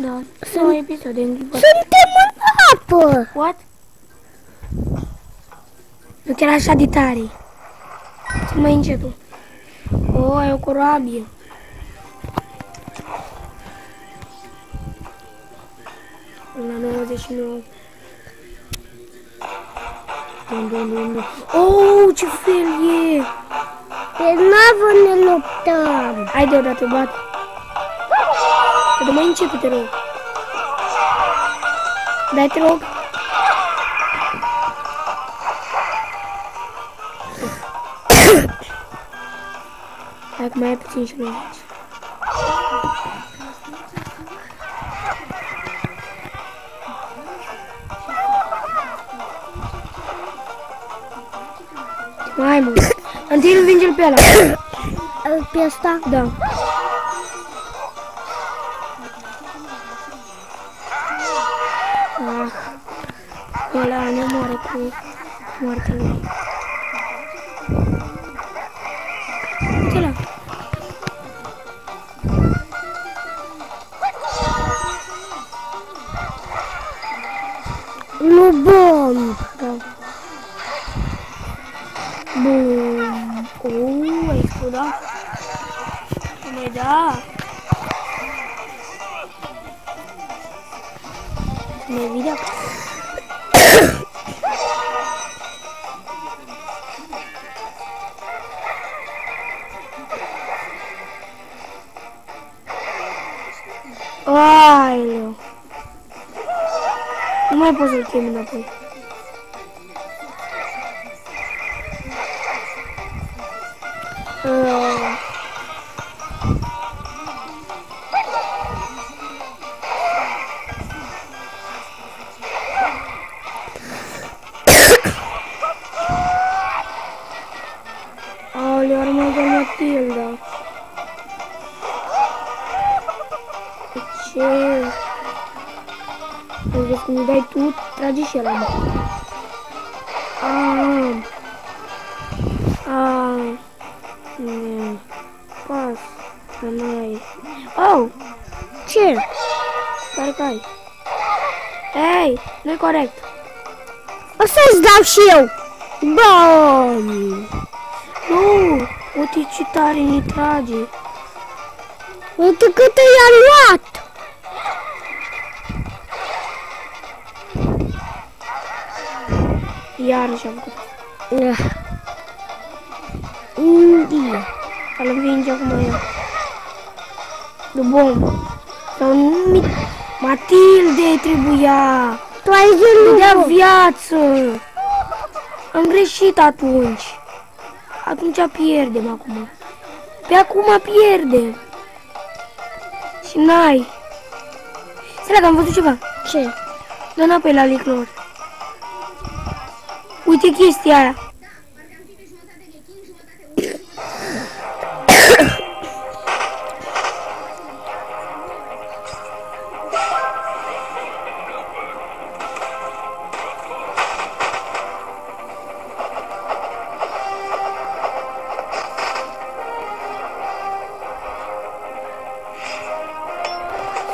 Da, sunt episoade în ghibă. Suntem în apă! What? Nu chiar așa de tare. Ți mai încetul. Oh, ai o corabie. La 99. Oh, ce fel e! Pe navă ne luptăm! Haide odată, bate. Dar mai începe, te rog. Dai, te rog. Hai că mai ai puțin și noi aici. Hai, mă. Întâi îl vinge-l pe ăla. Pe ăsta? Da. Ah. Ăla ne moare cu moartea lui. Uite-l-a. Nu bomb! Da. Bum! A explodat! Mai da! Mai video! Aoleu! Nu mai pot să-l chem înapoi. Aoleu, are mai doar Matilda. Ce? Vezi când îi dai tu, trage și ăla. Pas. Mai. Oh! Ce? Care ai? Ei, nu-i corect. O să-ți dau și eu! Bom! Nu! Uite ce tare ne trage. Uite cât i-a luat! Iarăși am făcut. India. Îl învinge acum ea. De bombă. Sau nu... Matilde trebuia. Tu ai zis dea viață. Am greșit atunci. Atunci pierdem acum. Pe acum pierdem. Și n-ai. Stai, că am văzut ceva. Ce? Dă înapoi la liclor. Uite chestia aia.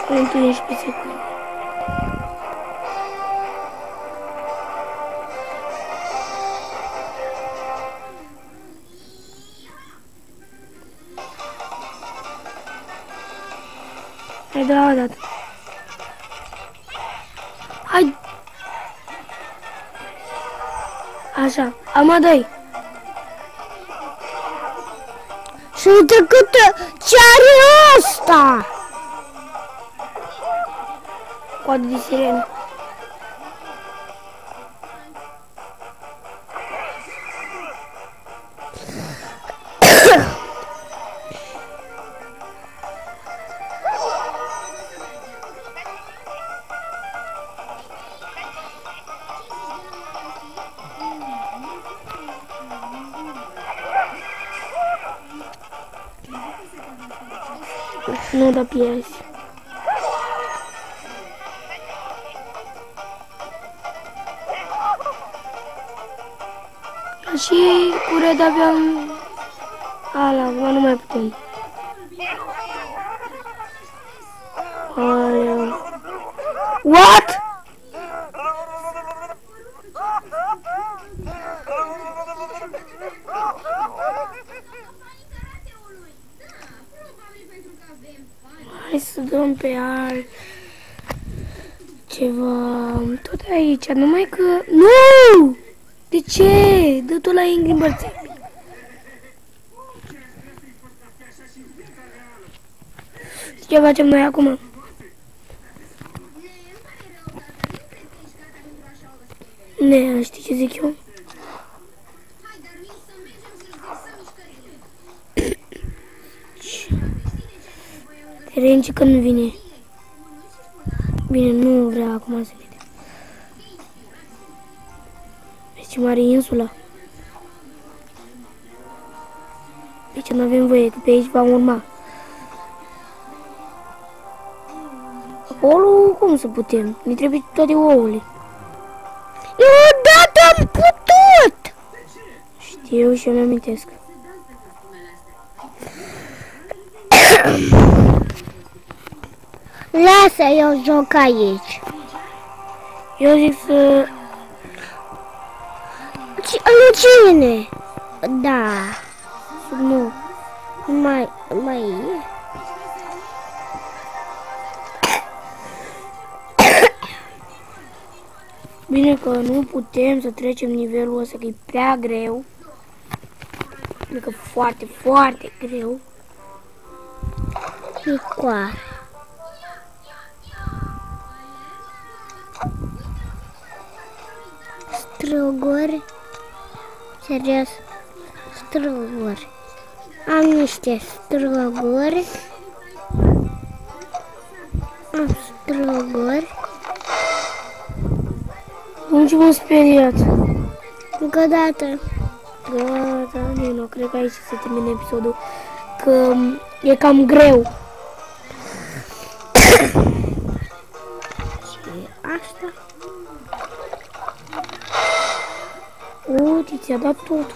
Spune tu 11 secunde. Hai, da, o dată. Hai! Așa, am doi. Și uite ce are ăsta! Coadă de sirenă. Nu da pierzi. Și cu Red aveam ala, nu mai putem. Aoleu. What? Hai să dăm pe alt ceva, tot aici, numai că... Nu! De ce? Dă tu la Angry Birds. Ce facem noi acum? Ne, știi ce zic eu? Terenci că nu vine. Bine, nu vrea acum să vede. Vezi ce mare e insula? Deci nu avem voie, că pe aici vom urma. Acolo cum să putem? Ne trebuie toate ouăle. Eu odată am putut! Știu și eu mi-amintesc. Lasă, eu joc aici. Eu zic să... Lucine! Da. Nu. Mai e. Bine că nu putem să trecem nivelul ăsta, că e prea greu. Adică foarte, foarte greu. Picoare. Struguri. Serios. Struguri. Am niște struguri. Am struguri. Cum ce m-am speriat? Încă o dată. Gata, nu, cred că aici se termine episodul. Că e cam greu. Și asta. Uite, ți-a dat tot.